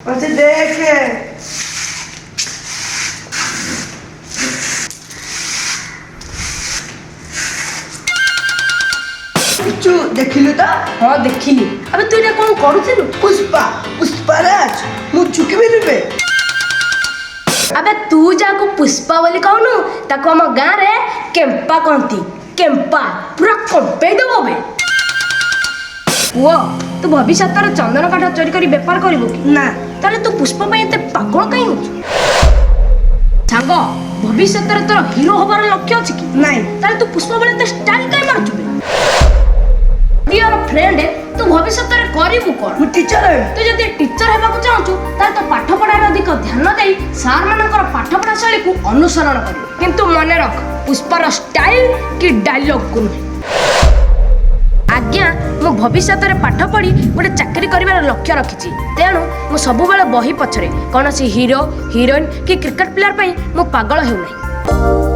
मुझे देख चु देखिलु तो हाँ देखिली। अबे तू इटा कौन करुथिलु? पुष्पा पुष्पाराज मु झुकिबि रे। अबे तू जाको पुष्पा बोली कहनु ताको हम गाँ रे केम्पा कहती। केम्पा पूरा कंपे देबो बे। वो तू भविष्य चंदन काठ चोरी करी बेपार करिबो कि ना ताले तू पुष्पा पे एते पागल काई होछु? सांग भविष्य तोर हीरो होबार लक्ष्य अछि कि नहीं ताले तू पुष्पा बोले एते स्टाइल काई मारछु बे? डियर फ्रेंड तू भविष्य करिबु कोन? मु टीचर है। तू जदि टीचर हेबाकु चाहछु ताले तो पाठ पढ़ार अधिक ध्यान देई सार मानकर पाठ पढ़ा शैली को अनुसरण करिबु। किंतु मने रख पुष्पार स्टाइल कि डायलॉग को नुहे। आज्ञा मो भविष्य पाठ पढ़ी गोटे चाकरी कर लक्ष्य रखी तेणु मु सब बही पछरे कौन हीरो हिरोइन कि क्रिकेट प्लेयर मु पागल हेउना।